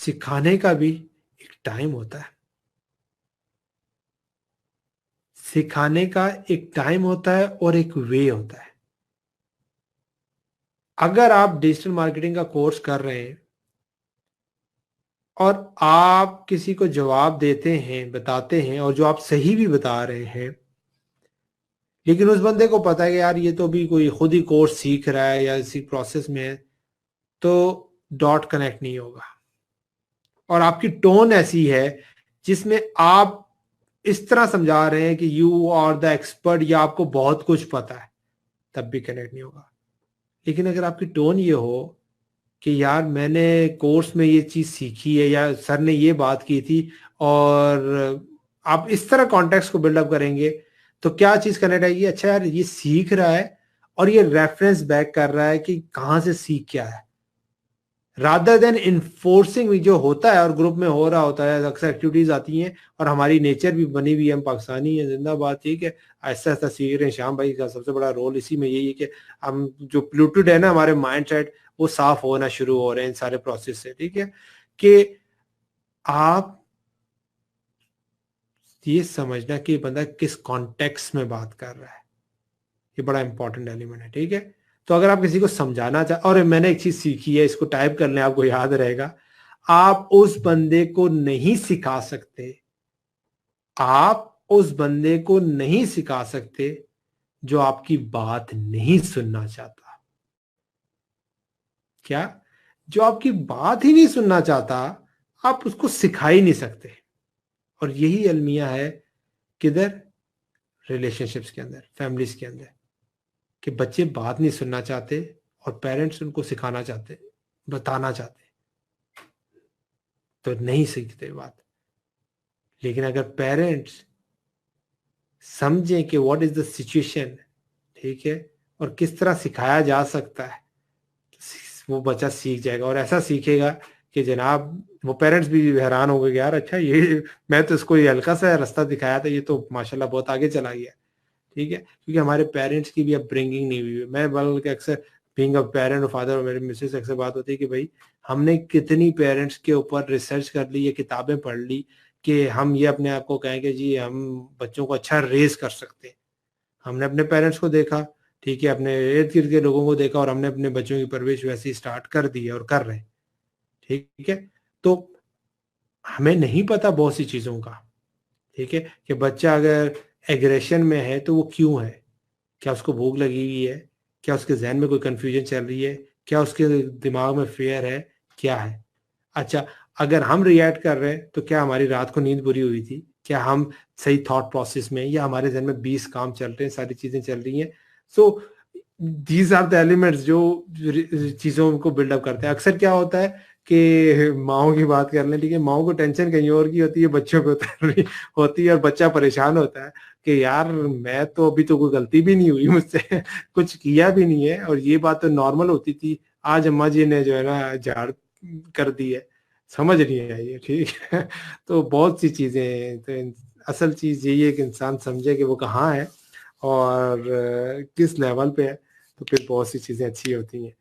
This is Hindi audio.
सिखाने का भी एक टाइम होता है। सिखाने का एक टाइम होता है और एक वे होता है। अगर आप डिजिटल मार्केटिंग का कोर्स कर रहे हैं और आप किसी को जवाब देते हैं, बताते हैं, और जो आप सही भी बता रहे हैं, लेकिन उस बंदे को पता है कि यार ये तो अभी कोई खुद ही कोर्स सीख रहा है या इसी प्रोसेस में है, तो डॉट कनेक्ट नहीं होगा। और आपकी टोन ऐसी है जिसमें आप इस तरह समझा रहे हैं कि यू आर द एक्सपर्ट या आपको बहुत कुछ पता है, तब भी कनेक्ट नहीं होगा। लेकिन अगर आपकी टोन ये हो कि यार मैंने कोर्स में ये चीज सीखी है या सर ने ये बात की थी, और आप इस तरह कॉन्टेक्स्ट को बिल्डअप करेंगे, तो क्या चीज कनेक्ट आएगी, अच्छा यार ये सीख रहा है और ये रेफरेंस बैक कर रहा है कि कहाँ से सीख क्या है, रादर देन इन्फोर्सिंग जो होता है और ग्रुप में हो रहा होता है, अक्सर एक्टिविटीज आती हैं और हमारी नेचर भी बनी हुई है, हम पाकिस्तानी है, जिंदाबाद, ठीक है, ऐसा ऐसा सीख रहे हैं। श्याम भाई का सबसे बड़ा रोल इसी में यही है कि हम जो प्लूटेड है ना हमारे माइंड सेट, वो साफ होना शुरू हो रहे हैं इन सारे प्रोसेस से, ठीक है, कि आप ये समझना कि बंदा किस कॉन्टेक्स्ट में बात कर रहा है, ये बड़ा इंपॉर्टेंट एलिमेंट है, ठीक है। तो अगर आप किसी को समझाना चाह, और मैंने एक चीज सीखी है, इसको टाइप कर लें, आपको याद रहेगा, आप उस बंदे को नहीं सिखा सकते, आप उस बंदे को नहीं सिखा सकते जो आपकी बात नहीं सुनना चाहता। क्या? जो आपकी बात ही नहीं सुनना चाहता, आप उसको सिखा ही नहीं सकते। और यही अलमिया है किधर, रिलेशनशिप्स के अंदर, फैमिलीज के अंदर, कि बच्चे बात नहीं सुनना चाहते और पेरेंट्स उनको सिखाना चाहते, बताना चाहते, तो नहीं सीखते बात। लेकिन अगर पेरेंट्स समझें कि व्हाट इज द सिचुएशन, ठीक है, और किस तरह सिखाया जा सकता है, तो वो बच्चा सीख जाएगा, और ऐसा सीखेगा कि जनाब वो पेरेंट्स भी हैरान हो गए कि यार अच्छा ये, मैं तो इसको ये हल्का सा रास्ता दिखाया था, ये तो माशाल्लाह बहुत आगे चला गया, ठीक है, क्योंकि हमारे पेरेंट्स की भी अपब्रिंगिंग नहीं हुई है। मैं बल्कि अक्सर बीइंग अ पेरेंट और फादर, और मेरे मिसेस अक्सर बात होती है कि भाई हमने कितनी पेरेंट्स के ऊपर रिसर्च कर ली, ये किताबें पढ़ ली कि हम ये अपने आप को कहें कि जी हम बच्चों को अच्छा रेस कर सकते हैं। हमने अपने पेरेंट्स को देखा, ठीक है, अपने इर्द गिर्द के लोगों को देखा, और हमने अपने बच्चों की परवरिश वैसी स्टार्ट कर दी है और कर रहे हैं, ठीक है। तो हमें नहीं पता बहुत सी चीज़ों का, ठीक है, कि बच्चा अगर एग्रेशन में है तो वो क्यों है, क्या उसको भूख लगी हुई है, क्या उसके जहन में कोई कंफ्यूजन चल रही है, क्या उसके दिमाग में फेयर है, क्या है। अच्छा, अगर हम रिएक्ट कर रहे हैं तो क्या हमारी रात को नींद पूरी हुई थी, क्या हम सही थॉट प्रोसेस में, या हमारे जहन में 20 काम चल रहे हैं, सारी चीजें चल रही हैं। So these are the elements जो चीजों को बिल्डअप करते हैं। अक्सर क्या होता है कि माओ की बात कर लें, ठीक है, माओ को टेंशन कहीं और की होती है, बच्चों को उतर रही होती है, और बच्चा परेशान होता है कि यार मैं तो अभी तो कोई गलती भी नहीं हुई मुझसे कुछ किया भी नहीं है, और ये बात तो नॉर्मल होती थी, आज अम्मा जी ने जो है ना झाड़ कर दी है, समझ नहीं आई है, ठीक है तो बहुत सी चीजें हैं। तो असल चीज यही है कि इंसान समझे कि वो कहाँ है और किस लेवल पे है, तो फिर बहुत सी चीजें अच्छी होती हैं।